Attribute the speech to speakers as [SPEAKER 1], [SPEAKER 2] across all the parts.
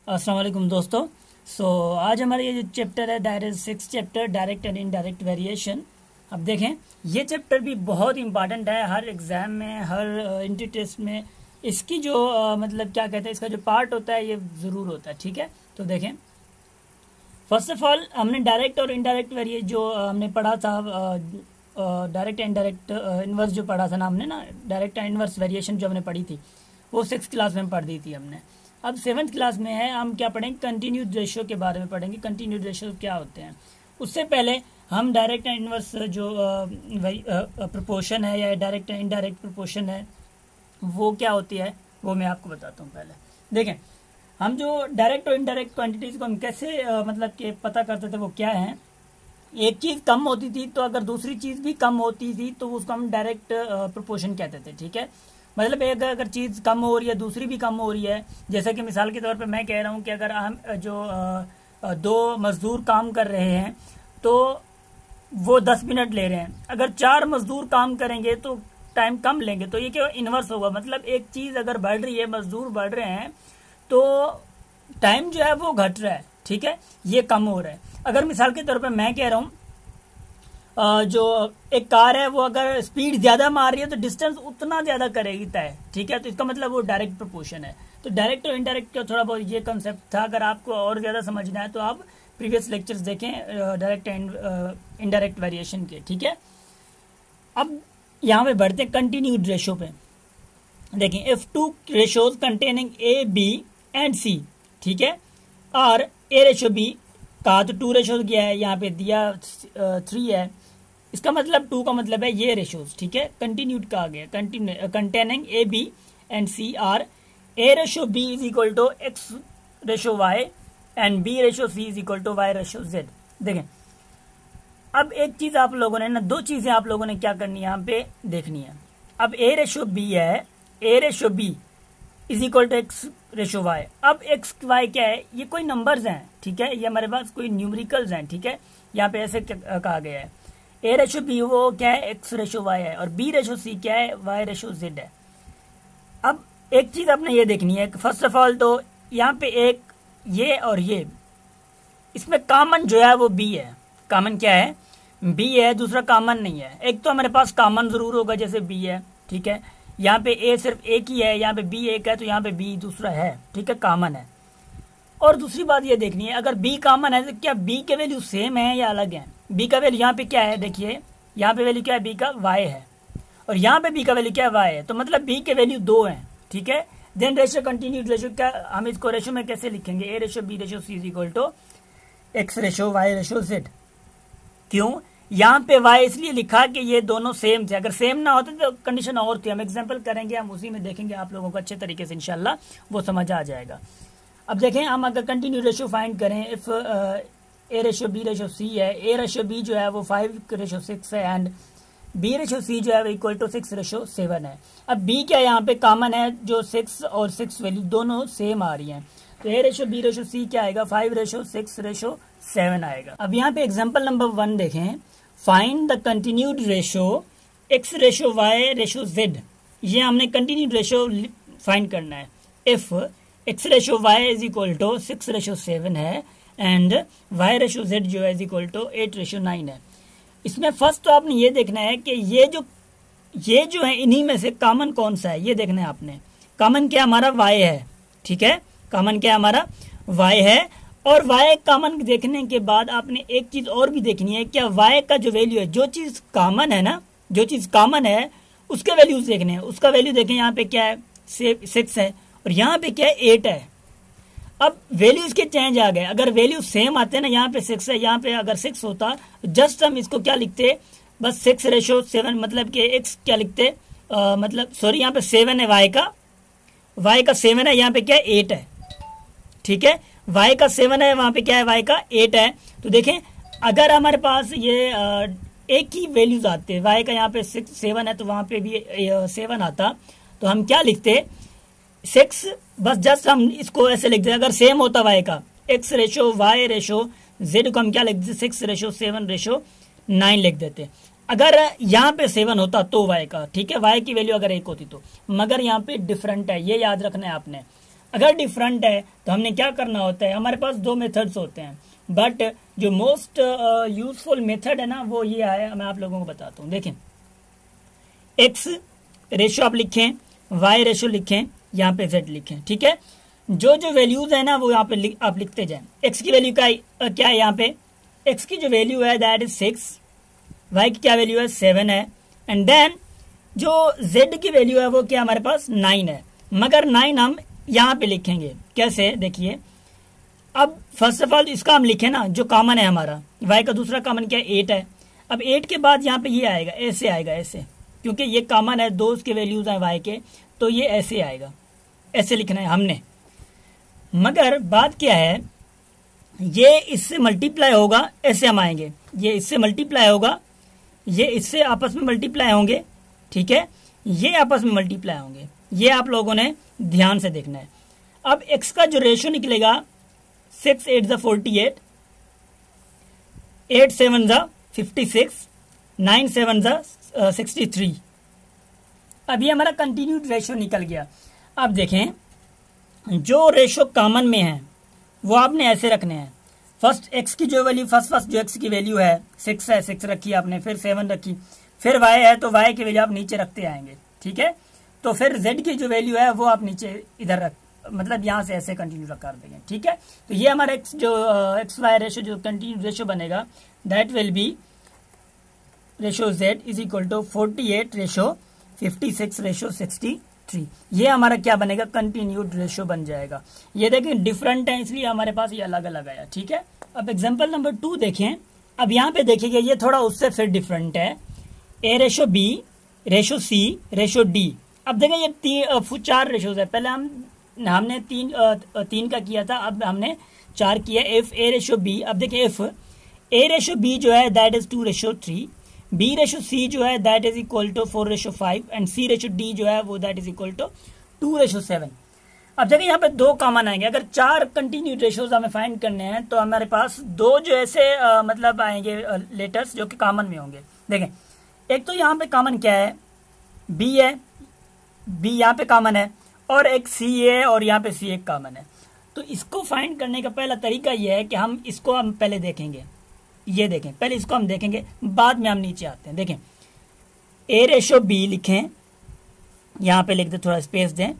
[SPEAKER 1] अस्सलाम वालेकुम दोस्तों। आज हमारा ये जो चैप्टर है that is 6th chapter direct and indirect variation. अब देखें, ये चैप्टर भी बहुत इंपॉर्टेंट है हर एग्जाम में, हर इंट्री टेस्ट में। इसकी जो मतलब क्या कहते हैं, इसका जो पार्ट होता है ये ज़रूर होता है। ठीक है, तो देखें, फर्स्ट ऑफ ऑल हमने डायरेक्ट और इनडायरेक्ट वेरिएशन जो हमने पढ़ा था, डायरेक्ट एंड डायरेक्ट इनवर्स जो पढ़ा था ना हमने, ना डायरेक्ट एंड इनवर्स वेरिएशन जो हमने पढ़ी थी वो 6th क्लास में पढ़ दी थी हमने। अब 7th क्लास में है, हम क्या पढ़ेंगे, कंटिन्यूड रेशियो के बारे में पढ़ेंगे। कंटिन्यूड रेशियो क्या होते हैं, उससे पहले हम डायरेक्ट एंड इनवर्स जो प्रोपोर्शन है या डायरेक्ट एंड इनडायरेक्ट प्रोपोर्शन है वो क्या होती है वो मैं आपको बताता हूँ। पहले देखें, हम जो डायरेक्ट और इनडायरेक्ट क्वांटिटीज को हम कैसे मतलब कि पता करते थे वो क्या है। एक चीज कम होती थी तो अगर दूसरी चीज भी कम होती थी तो उसको हम डायरेक्ट प्रोपोर्शन कहते थे। ठीक है, मतलब एक अगर चीज कम हो रही है दूसरी भी कम हो रही है, जैसे कि मिसाल के तौर पे मैं कह रहा हूँ कि अगर हम जो 2 मजदूर काम कर रहे हैं तो वो 10 मिनट ले रहे हैं, अगर 4 मजदूर काम करेंगे तो टाइम कम लेंगे, तो ये क्या इनवर्स होगा। मतलब एक चीज अगर बढ़ रही है, मजदूर बढ़ रहे हैं तो टाइम जो है वो घट रहा है। ठीक है, ये कम हो रहा है। अगर मिसाल के तौर पे मैं कह रहा हूँ जो एक कार है वो अगर स्पीड ज्यादा मार रही है तो डिस्टेंस उतना ज्यादा करेगी तय। ठीक है, तो इसका मतलब वो डायरेक्ट प्रोपोर्शन है। तो डायरेक्ट और इनडायरेक्ट का थोड़ा बहुत ये कंसेप्ट था। अगर आपको और ज्यादा समझना है तो आप प्रीवियस लेक्चर्स देखें डायरेक्ट एंड इनडायरेक्ट वेरिएशन के। ठीक है, अब यहाँ पे बढ़ते हैं कंटिन्यूड रेशियो पे। देखें, if 2 ratios containing A B and C, ठीक है, और ए रेशियो बी कहा तो 2 रेशियोज गया है, यहाँ पे दिया 3 है, इसका मतलब 2 का मतलब है ये रेशियोज। ठीक है, कंटिन्यूड का आ गया, containing A B and C are A ratio B is equal to X ratio Y and B ratio C is equal to Y ratio Z. देखें, अब एक चीज आप लोगों ने ना, 2 चीजें आप लोगों ने क्या करनी है यहाँ पे देखनी है। अब ए रेशियो बी है, A ratio B is equal to X ratio Y. अब एक्स वाई क्या है, ये कोई नंबर्स हैं। ठीक है, ये हमारे पास कोई न्यूमेरिकल्स हैं। ठीक है, यहाँ पे ऐसे कहा गया है। ए रेशियो बी वो क्या है, एक्स रेशियो वाई है, और बी रेशियो सी क्या है, वाई रेशियो जेड है। अब एक चीज आपने ये देखनी है, फर्स्ट ऑफ ऑल तो यहाँ पे एक ये और ये, इसमें कॉमन जो है वो बी है। कॉमन क्या है, बी है, दूसरा कॉमन नहीं है। एक तो हमारे पास कॉमन जरूर होगा जैसे बी है। ठीक है, यहाँ पे ए सिर्फ एक ही है, यहाँ पे बी एक है, तो यहाँ पे बी दूसरा है। ठीक है, कॉमन है। और दूसरी बात ये देखनी है, अगर बी कॉमन है तो क्या बी के वैल्यू सेम है या अलग है। बी का वैल्यू यहाँ पे क्या है, देखिए यहाँ पे वैल्यू क्या है, बी का वाई है, और यहाँ पे बी का वैल्यू क्या है, वाई है, तो मतलब बी के वैल्यू 2 है। ठीक है, देन रेशियो कंटिन्यूड रेशियो, क्या हम इसको रेशियो में कैसे लिखेंगे, A ratio B ratio C is equal to X ratio Y ratio Z. क्यों, यहाँ पे y इसलिए लिखा कि ये दोनों सेम थे, अगर सेम ना होते तो कंडीशन और थी। हम एग्जांपल करेंगे, हम उसी में देखेंगे, आप लोगों को अच्छे तरीके से इंशाल्लाह वो समझ आ जाएगा। अब देखें, हम अगर कंटिन्यू रेशियो फाइंड करें, if A ratio B ratio C है, ए रेशियो बी जो है वो 5 रेशियो 6 है एंड बी रेशियो सी जो है वो इक्वल टू 6 रेशियो 7 है। अब बी क्या यहाँ पे कॉमन है, जो 6 और 6 वैल्यू दोनों सेम आ रही है, तो A ratio B ratio C क्या आएगा, 5 रेशियो 6 रेशियो 7 आएगा। अब यहाँ पे एग्जाम्पल नंबर 1 देखें, find the continued ratio X ratio Y ratio Z. ये हमने कंटिन्यूड रेशियो फाइंड करना है। If X ratio Y is equal to 6 ratio 7 है एंड वाई रेशियो जेड जो है इज इक्वल टू 8 रेशियो 9 है। इसमें फर्स्ट तो आपने ये देखना है कि ये जो है इन्हीं में से कॉमन कौन सा है, ये देखना है आपने। कॉमन क्या हमारा वाई है। ठीक है, कॉमन क्या हमारा वाई है, और y कॉमन देखने के बाद आपने एक चीज और भी देखनी है, क्या y का जो वैल्यू है, जो चीज कॉमन है ना, जो चीज कॉमन है उसके वैल्यूज देखने हैं। उसका वैल्यू देखें, यहाँ पे क्या है, 6 है, और यहाँ पे क्या है, 8 है। अब वैल्यू इसके चेंज आ गए, अगर वैल्यू सेम आते ना, यहाँ पे 6 है, यहाँ पे अगर 6 होता तो जस्ट हम इसको क्या लिखते, बस 6 रेशियो 7, मतलब कि x क्या लिखते, मतलब सॉरी, यहाँ पे 7 है y का 7 है, यहाँ पे क्या है 8 है। ठीक है, y का 7 है, वहां पे क्या है, y का 8 है। तो देखें, अगर हमारे पास ये एक ही वैल्यूज आते, y का यहाँ पे 7 है तो वहां पे भी 7 आता, तो हम क्या लिखते, 6, बस जस्ट हम इसको ऐसे लिखते। अगर सेम होता y का, x ratio y ratio z को हम क्या लिख देते, 6 रेशो 7 रेशो 9 लिख देते। अगर यहाँ पे 7 होता तो y का, ठीक है, y की वैल्यू अगर 1 होती तो, मगर यहाँ पे डिफरेंट है, ये याद रखना है आपने। अगर डिफरेंट है तो हमने क्या करना होता है, हमारे पास दो मेथड्स होते हैं, बट जो मोस्ट यूजफुल मेथड है ना वो ये है, मैं आप लोगों को बताता हूँ। देखें, एक्स रेशो आप लिखें, वाई रेशो लिखें, यहाँ पे जेड लिखें, ठीक है। जो जो वैल्यूज है ना वो यहाँ पे आप लिखते जाएं। एक्स की वैल्यू क्या है यहाँ पे, एक्स की जो वैल्यू है दैट इज 6, वाई की क्या वैल्यू है 7 है, एंड देन जो जेड की वैल्यू है वो क्या हमारे पास 9 है। मगर 9 हम यहाँ पे लिखेंगे कैसे, देखिए। अब फर्स्ट ऑफ ऑल इसका हम लिखें ना, जो कॉमन है हमारा वाई का दूसरा कॉमन क्या है 8 है। अब 8 के बाद यहाँ पे ये आएगा, ऐसे आएगा, ऐसे, क्योंकि ये कॉमन है, दो उसके वैल्यूज हैं वाई के, तो ये ऐसे आएगा, ऐसे लिखना है हमने। मगर बात क्या है, ये इससे मल्टीप्लाई होगा, ऐसे हम आएंगे, ये इससे मल्टीप्लाई होगा, ये इससे आपस में मल्टीप्लाई होंगे, ठीक है, ये आपस में मल्टीप्लाई होंगे, ये आप लोगों ने ध्यान से देखना है। अब x का जो रेशो निकलेगा 6 8 48, 8 7 56, 9 7 63। अब ये हमारा कंटिन्यूड रेशो निकल गया। अब देखें, जो रेशो कॉमन में है वो आपने ऐसे रखने हैं। फर्स्ट x की जो वैल्यू, फर्स्ट जो x की वैल्यू है 6 है, 6 रखी आपने, फिर 7 रखी, फिर y है तो y की वैल्यू आप नीचे रखते आएंगे, ठीक है। तो फिर z की जो वैल्यू है वो आप नीचे इधर रख, मतलब यहां से ऐसे कंटिन्यू कर देंगे, ठीक है। तो ये हमारा एक्स वाई रेशो जो कंटिन्यू रेशो बनेगा that will be ratio z is equal to 48 ratio 56 ratio 63। ये हमारा क्या बनेगा, कंटिन्यूड रेशो बन जाएगा। ये देखें डिफरेंट है इसलिए हमारे पास ये अलग अलग आया, ठीक है। अब एग्जांपल नंबर 2 देखें। अब यहाँ पे देखिएगा ये थोड़ा उससे फिर डिफरेंट है, a ratio b ratio c ratio d। अब देखें ये 4 रेशोज है, पहले हमने तीन का किया था, अब हमने 4 किया। एफ ए रेशो बी, अब देखिए एफ ए रेशो बी जो है that is 2 ratio 3, B ratio C जो है that is equal to 4 ratio 5, and C ratio D जो है वो that is equal to 2 ratio 7। अब देखिए यहाँ पे दो कॉमन आएंगे। अगर 4 कंटिन्यू रेशोज हमें फाइंड करने हैं तो हमारे पास दो जो ऐसे मतलब आएंगे लेटर्स जो कि कॉमन में होंगे। देखें, एक तो यहाँ पे कॉमन क्या है, बी है, बी यहाँ पे कॉमन है, और एक सी है और यहाँ पे सी एक कॉमन है। तो इसको फाइंड करने का पहला तरीका यह है कि हम इसको हम पहले देखेंगे, ये देखें, पहले इसको हम देखेंगे, बाद में हम नीचे आते हैं। देखें, ए रेशो बी लिखें, यहाँ पे लिख दे, थोड़ा स्पेस दें,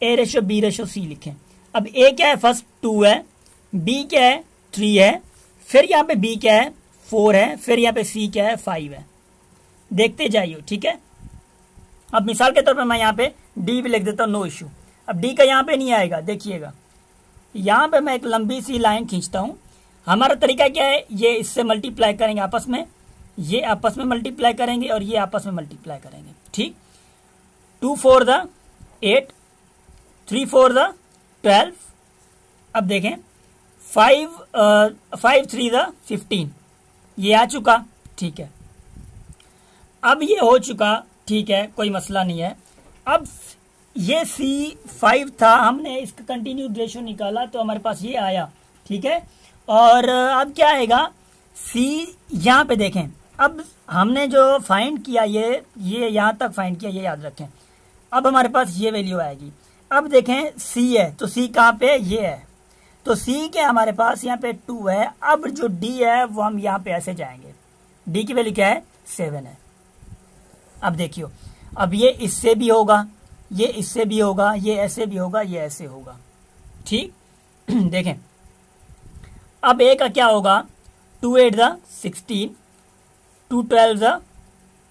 [SPEAKER 1] ए रेशो बी रेशो सी लिखें। अब ए क्या है, फर्स्ट 2 है, बी क्या है 3 है, फिर यहाँ पे बी क्या है 4 है, फिर यहाँ पे सी क्या है 5 है। देखते जाइए, ठीक है। अब मिसाल के तौर पर मैं यहाँ पे डी भी लिख देता हूँ, नो इश्यू। अब डी का यहाँ पे नहीं आएगा, देखिएगा यहाँ पे मैं एक लंबी सी लाइन खींचता हूँ। हमारा तरीका क्या है, ये इससे मल्टीप्लाई करेंगे आपस में, ये आपस में मल्टीप्लाई करेंगे और ये आपस में मल्टीप्लाई करेंगे, ठीक। 2 4 द 8, 3 4 द 12। अब देखें 5 3 द 15, ये आ चुका, ठीक है। अब ये हो चुका, ठीक है, कोई मसला नहीं है। अब ये C5 था, हमने इसका कंटिन्यूड रेशो निकाला तो हमारे पास ये आया, ठीक है। और अब क्या आएगा, C यहाँ पे देखें, अब हमने जो फाइंड किया ये यहाँ तक फाइंड किया, ये याद रखें। अब हमारे पास ये वैल्यू आएगी। अब देखें C है तो C कहाँ पे, ये है, तो C के हमारे पास यहाँ पे 2 है। अब जो D है वो हम यहाँ पे ऐसे जाएंगे, D की वैल्यू क्या है 7 है। अब देखियो, अब ये इससे भी होगा, ये इससे भी होगा, ये ऐसे भी होगा, ये ऐसे होगा, ठीक। देखें, अब ए का क्या होगा, 2 8 द 16, 2 12 द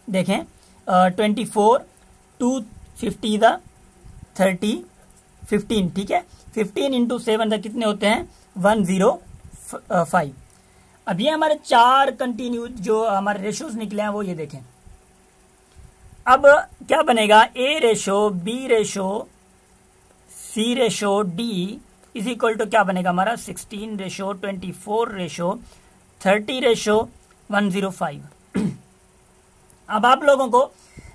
[SPEAKER 1] देखें 24, 2 50 द 30, 15, ठीक है। 15 इंटू 7 द कितने होते हैं 105। अब ये हमारे 4 कंटिन्यू जो हमारे रेशोज निकले हैं वो ये देखें। अब क्या बनेगा, A ratio B ratio C ratio D is equal to क्या बनेगा हमारा 16 रेशो 24 रेशो 30 रेशो 105। अब आप लोगों को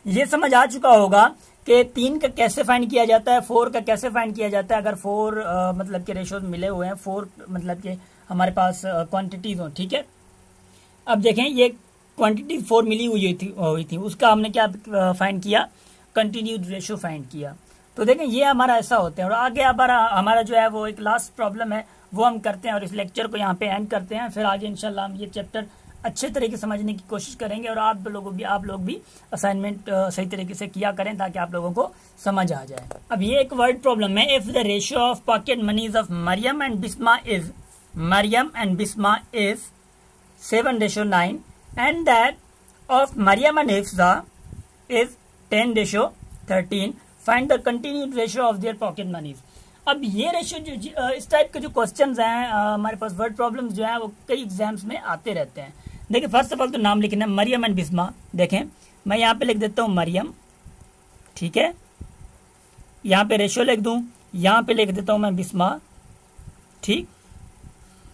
[SPEAKER 1] ये समझ आ चुका होगा कि 3 का कैसे फाइंड किया जाता है, 4 का कैसे फाइंड किया जाता है। अगर 4 मतलब के रेशोज मिले हुए हैं, 4 मतलब के हमारे पास क्वांटिटीज हो, ठीक है। अब देखें, ये क्वांटिटी 4 मिली हुई थी, उसका हमने क्या फाइंड किया, कंटिन्यूड रेशो फाइंड किया। तो देखें ये हमारा ऐसा होता है। और आगे हमारा जो है वो एक लास्ट प्रॉब्लम है वो हम करते हैं और इस लेक्चर को यहाँ पे एंड करते हैं। फिर आगे इंशाल्लाह हम ये चैप्टर अच्छे तरीके से समझने की कोशिश करेंगे और आप लोग भी असाइनमेंट सही तरीके से किया करें ताकि आप लोगों को समझ आ जाए। अब ये एक वर्ड प्रॉब्लम है। If the ratio of pocket monies of Mariam and Bisma is 7:9 and that of Mariam and Hifza is 10:13, find the continued ratio of their pocket monies. अब ये रेशियो जो इस टाइप के जो क्वेश्चंस हैं हमारे पास वर्ड प्रॉब्लम्स जो है वो कई एग्जाम्स में आते रहते हैं। देखिए फर्स्ट ऑफ ऑल तो नाम लिखना है मरियम एंड बिस्मा। देखें मैं यहाँ पे लिख देता हूँ मरियम, ठीक है, यहाँ पे रेशियो लिख दूं, यहाँ पे लिख देता हूँ मैं बिस्मा, ठीक।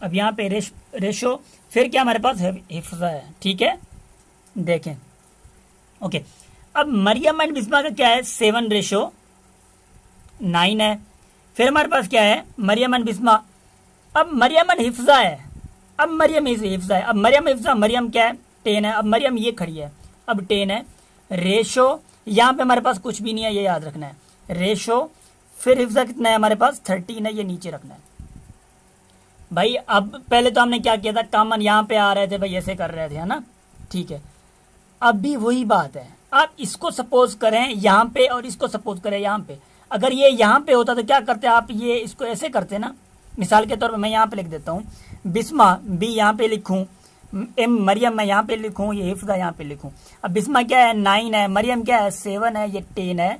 [SPEAKER 1] अब यहाँ पे रेशियो, फिर क्या हमारे पास हिफ्जा है, ठीक है। देखें ओके, अब मरियम एंड बिस्मा का क्या है 7:9 है। फिर हमारे पास क्या है मरियम एंड बिस्मा। अब मरियम एंड हिफ्जा है, अब मरियम हिफ्जा है। अब मरियम हिफ्जा, मरियम क्या है 10 है। अब मरियम ये खड़ी है, अब 10 है। रेशो यहाँ पे हमारे पास कुछ भी नहीं है, ये याद रखना है। रेशो फिर हिफ्जा कितना है हमारे पास 13 है, ये नीचे रखना है भाई। अब पहले तो हमने क्या किया था, कॉमन यहाँ पे आ रहे थे भाई, ऐसे कर रहे थे, है ना, ठीक है। अब भी वही बात है, आप इसको सपोज करें यहाँ पे और इसको सपोज करें यहाँ पे। अगर ये यहाँ पे होता तो क्या करते आप, ये इसको ऐसे करते ना। मिसाल के तौर पे मैं यहाँ पे लिख देता हूँ बिस्मा, बी यहाँ पे लिखूं, एम मरियम मैं यहाँ पे लिखूं, ये हिफ्जा यहाँ पे लिखूं। अब बिस्मा क्या है 9 है, मरियम क्या है 7 है, ये 10 है,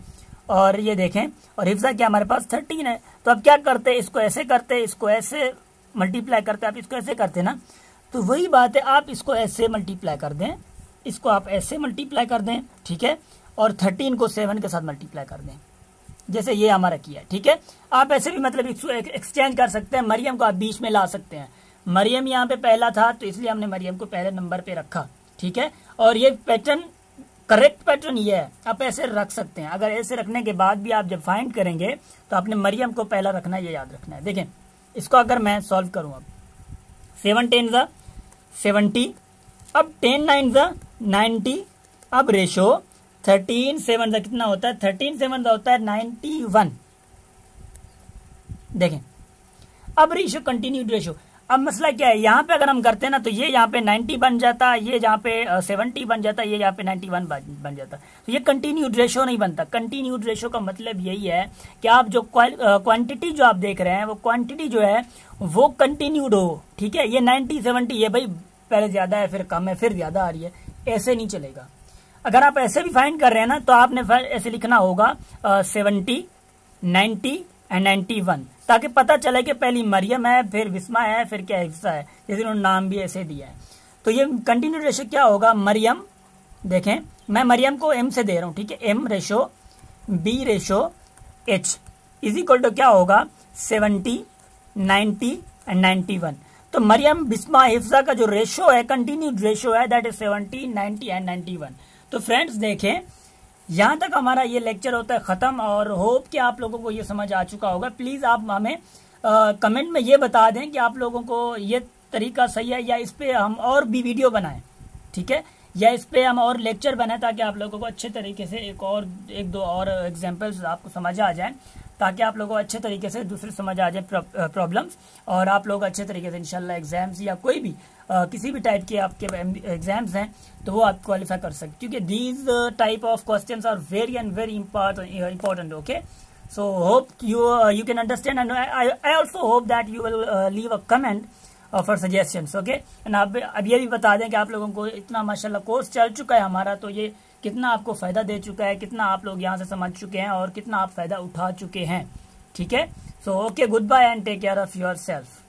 [SPEAKER 1] और ये देखें और हिफ्जा क्या हमारे पास 13 है। तो अब क्या करते, इसको ऐसे करते, इसको ऐसे मल्टीप्लाई करते, आप इसको ऐसे करते ना। तो वही बात है, आप इसको ऐसे मल्टीप्लाई कर दें, इसको आप ऐसे मल्टीप्लाई कर दें, ठीक है, और 13 को 7 के साथ मल्टीप्लाई कर दें, जैसे ये हमारा किया है, ठीक है। आप ऐसे भी मतलब एक्सचेंज कर सकते हैं, मरियम को आप बीच में ला सकते हैं। मरियम यहाँ पे पहला था तो इसलिए हमने मरियम को पहले नंबर पे रखा, ठीक है। और ये पैटर्न, करेक्ट पैटर्न ये है, आप ऐसे रख सकते हैं। अगर ऐसे रखने के बाद भी आप जब फाइंड करेंगे तो आपने मरियम को पहला रखना है, ये याद रखना है। देखें इसको अगर मैं सॉल्व करूं, अब 7 10 70, अब 10 9 90, अब रेशो 13 7 कितना होता है, 13 7 होता है 91। देखें अब रेशो, कंटिन्यूड रेशो। अब मसला क्या है, यहाँ पे अगर हम करते हैं ना तो ये यहाँ पे 90 बन जाता, ये यहाँ पे 70 बन जाता, ये यहाँ पे 91 बन जाता। तो ये कंटिन्यूड रेशो नहीं बनता। कंटिन्यूड रेशो का मतलब यही है कि आप जो क्वांटिटी जो आप देख रहे हैं वो क्वांटिटी जो है वो कंटिन्यूड हो, ठीक है। ये 90 70 ये भाई पहले ज्यादा है फिर कम है फिर ज्यादा आ रही है, ऐसे नहीं चलेगा। अगर आप ऐसे भी फाइंड कर रहे हैं ना तो आपने ऐसे लिखना होगा 70 90 एंड 91, ताकि पता चले कि पहली मरियम है फिर बिस्मा है फिर क्या हिफ्जा है, जैसे उन्होंने नाम भी ऐसे दिया है। तो ये कंटिन्यूड रेशो क्या होगा, मरियम, देखें मैं मरियम को m से दे रहा हूं, ठीक है, m ratio b ratio h is equal to क्या होगा 70 90 एंड 91। तो मरियम बिस्मा हिफ्जा का जो रेशो है, कंटिन्यूड रेशो है, दैट इज 70 90 एंड 91। तो फ्रेंड्स देखें यहां तक हमारा ये लेक्चर होता है खत्म, और होप कि आप लोगों को ये समझ आ चुका होगा। प्लीज आप हमें कमेंट में ये बता दें कि आप लोगों को ये तरीका सही है या इस पे हम और भी वीडियो बनाएं, ठीक है, या इस पे हम और लेक्चर बनाएं ताकि आप लोगों को अच्छे तरीके से एक दो और एग्जाम्पल्स आपको समझ आ जाए, ताकि आप लोगों को अच्छे तरीके से दूसरे समझ आ जाए प्रॉब्लम्स, और आप लोग अच्छे तरीके से इंशाल्लाह एग्जाम्स या कोई भी किसी भी टाइप के आपके एग्जाम्स हैं तो वो आप क्वालिफाई कर सकते, क्योंकि these type of questions are very and very important, okay. So hope you can understand, and I also hope that you will leave a comment for suggestions, okay. and अब ये भी बता दें कि आप लोगों को इतना माशाल्लाह कोर्स चल चुका है हमारा, तो ये कितना आपको फायदा दे चुका है, कितना आप लोग यहाँ से समझ चुके हैं और कितना आप फायदा उठा चुके हैं, ठीक है। So okay, goodbye and take care of your self.